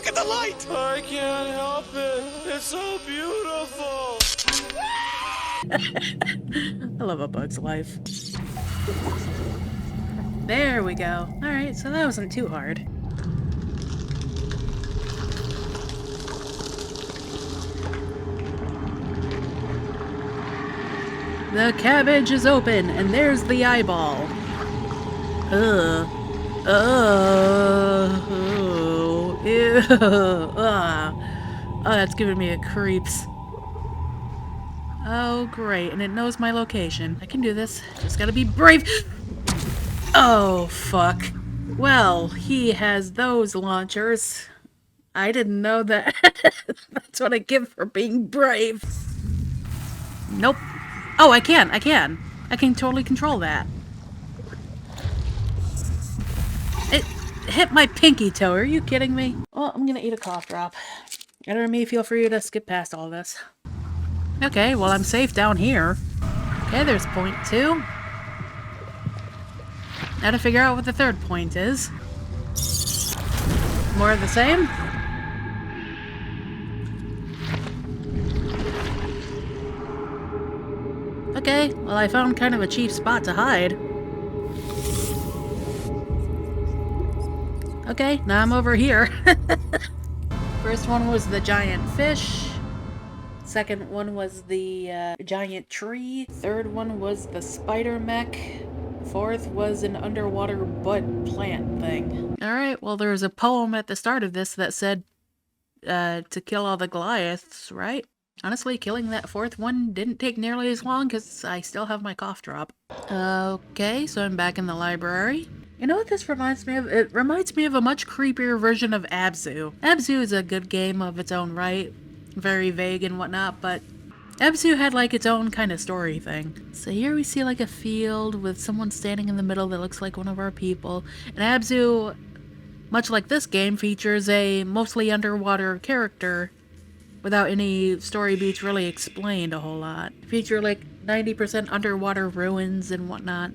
Look at the light! I can't help it. It's so beautiful. I love A Bug's Life. There we go. Alright, so that wasn't too hard. The cabbage is open, and there's the eyeball. Ugh. Ew. Oh, that's giving me a creeps. Oh, great, and it knows my location. I can do this. Just gotta be brave. Oh, fuck. Well, he has those launchers. I didn't know that. That's what I give for being brave. Nope. Oh, I can. I can totally control that. It hit my pinky toe. Are you kidding me? Well, I'm gonna eat a cough drop. Or me, feel free to skip past all this. Okay, well, I'm safe down here. Okay, there's point 2. Now to figure out what the third point is. More of the same? Okay, well, I found kind of a cheap spot to hide. Okay, now I'm over here. First one was the giant fish. Second one was the giant tree. Third one was the spider mech. Fourth was an underwater butt plant thing. Alright, well, there was a poem at the start of this that said to kill all the Goliaths, right? Honestly, killing that fourth one didn't take nearly as long because I still have my cough drop. Okay, so I'm back in the library. You know what this reminds me of? It reminds me of a much creepier version of Abzu. Abzu is a good game of its own right. Very vague and whatnot, but Abzu had like its own kind of story thing. So here we see like a field with someone standing in the middle that looks like one of our people. And Abzu, much like this game, features a mostly underwater character without any story beats really explained a whole lot. Feature like 90% underwater ruins and whatnot.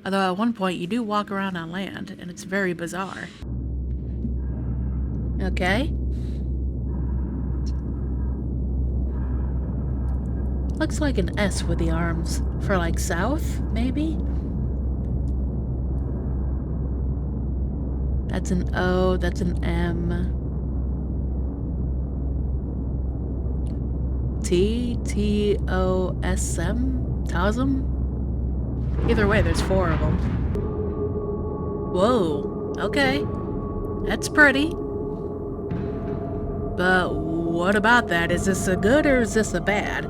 Although at one point you do walk around on land, and it's very bizarre. Okay. Looks like an S with the arms. For like south, maybe? That's an O, that's an M. T-T-O-S-M? Tosm? Either way, there's 4 of them. Whoa, okay. That's pretty. But what about that? Is this a good or is this a bad?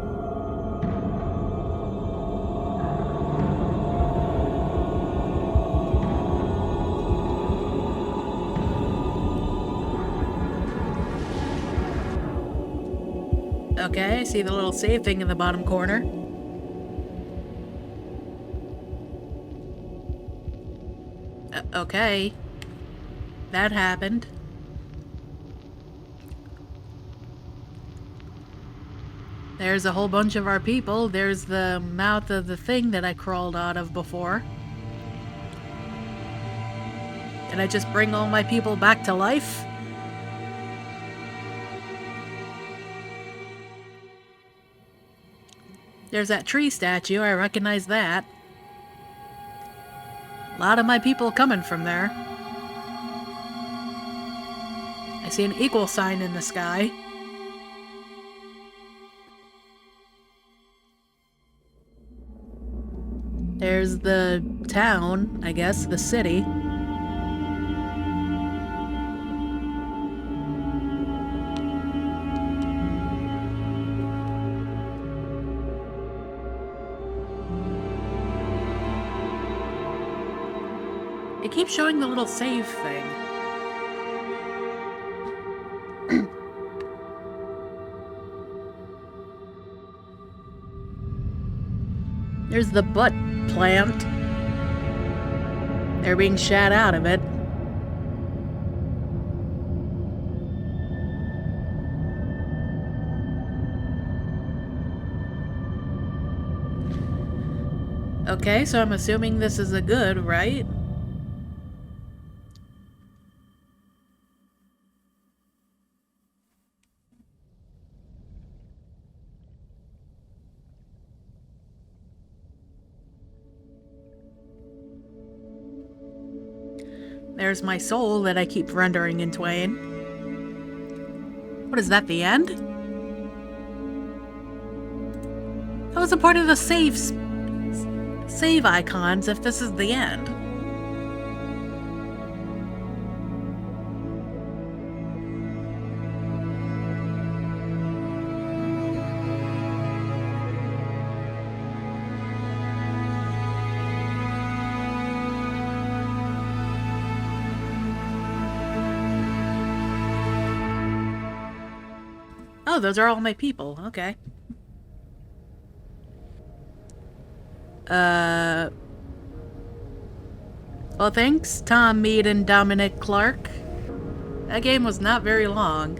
Okay, I see the little save thing in the bottom corner. Okay. That happened. There's a whole bunch of our people. There's the mouth of the thing that I crawled out of before. Did I just bring all my people back to life? There's that tree statue, I recognize that. A lot of my people coming from there. I see an equal sign in the sky. There's the town, I guess, the city. It keeps showing the little save thing. There's the butt plant. They're being shot out of it. Okay, so I'm assuming this is a good, right? There's my soul that I keep rendering in twain. What is that, the end? That was a part of the save icons if this is the end. Oh, those are all my people. Okay. Well, thanks, Tom Mead and Dominic Clark. That game was not very long.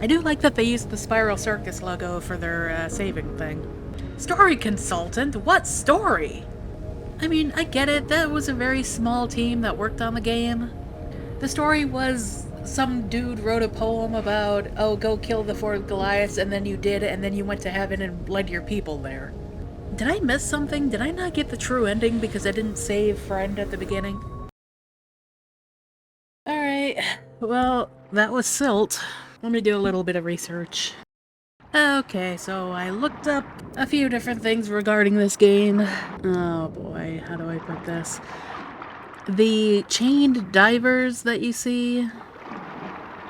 I do like that they used the Spiral Circus logo for their saving thing. Story consultant? What story? I mean, I get it. That was a very small team that worked on the game. The story was some dude wrote a poem about, oh, go kill the 4 Goliaths, and then you did, and then you went to heaven and led your people there. Did I miss something? Did I not get the true ending because I didn't save friend at the beginning? Alright, well, that was Silt. Let me do a little bit of research. Okay, so I looked up a few different things regarding this game. Oh boy, how do I put this? The chained divers that you see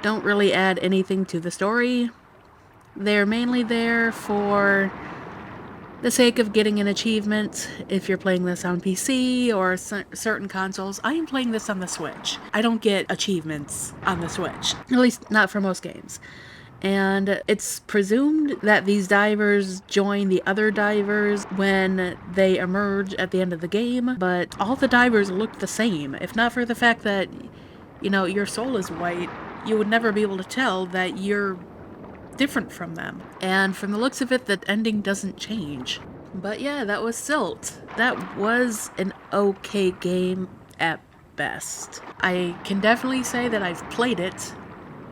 don't really add anything to the story. They're mainly there for the sake of getting an achievement if you're playing this on PC or certain consoles. I am playing this on the Switch. I don't get achievements on the Switch, at least not for most games. And it's presumed that these divers join the other divers when they emerge at the end of the game, but all the divers look the same. If not for the fact that, you know, your soul is white, you would never be able to tell that you're different from them. And from the looks of it, the ending doesn't change. But yeah, that was Silt. That was an okay game at best. I can definitely say that I've played it,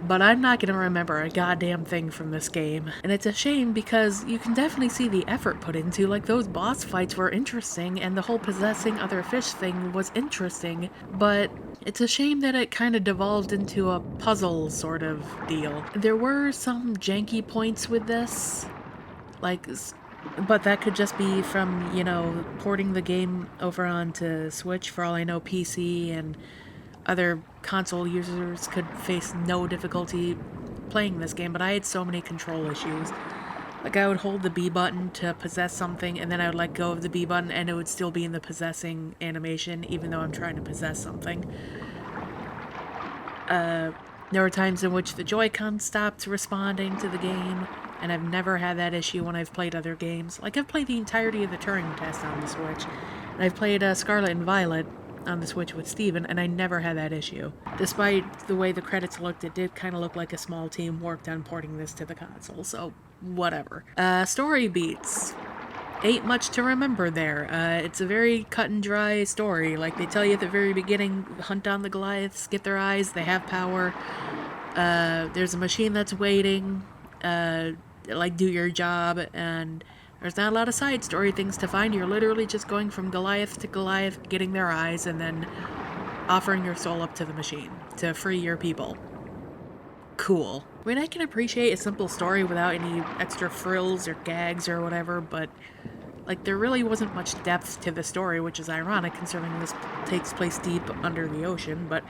but I'm not going to remember a goddamn thing from this game. And it's a shame because you can definitely see the effort put into, like, those boss fights were interesting and the whole possessing other fish thing was interesting, but it's a shame that it kind of devolved into a puzzle sort of deal. There were some janky points with this, like, but that could just be from, you know, porting the game over onto Switch. For all I know, PC and other console users could face no difficulty playing this game, but I had so many control issues. Like, I would hold the B button to possess something, and then I would let go of the B button, and it would still be in the possessing animation, even though I'm trying to possess something. There were times in which the Joy-Con stopped responding to the game, and I've never had that issue when I've played other games. Like, I've played the entirety of the Turing Test on the Switch, and I've played Scarlet and Violet on the Switch with Steven, and I never had that issue. Despite the way the credits looked, it did kind of look like a small team worked on porting this to the console, so whatever. Story beats. Ain't much to remember there. It's a very cut and dry story. Like, they tell you at the very beginning, hunt down the Goliaths, get their eyes, they have power. There's a machine that's waiting, like, do your job, and there's not a lot of side story things to find. You're literally just going from Goliath to Goliath, getting their eyes, and then offering your soul up to the machine to free your people. Cool. I mean, I can appreciate a simple story without any extra frills or gags or whatever, but, like, there really wasn't much depth to the story, which is ironic considering this takes place deep under the ocean, but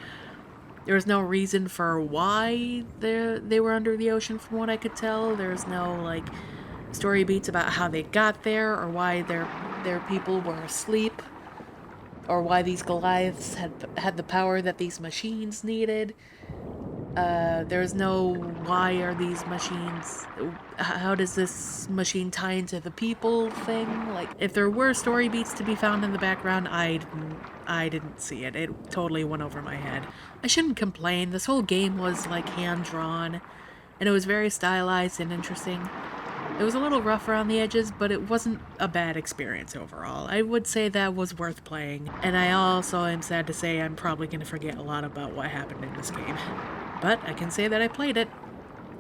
there was no reason for why they were under the ocean from what I could tell. There's no, like, story beats about how they got there, or why their people were asleep, or why these Goliaths had the power that these machines needed. There's no why are these machines, how does this machine tie into the people thing. Like, if there were story beats to be found in the background, I didn't see it. It totally went over my head. I shouldn't complain. This whole game was, like, hand-drawn, and it was very stylized and interesting. It was a little rough around the edges, but it wasn't a bad experience overall. I would say that was worth playing, and I also am sad to say I'm probably going to forget a lot about what happened in this game. But I can say that I played it.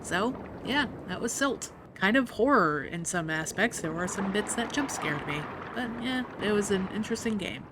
So, yeah, that was Silt. Kind of horror in some aspects. There were some bits that jump scared me. But yeah, it was an interesting game.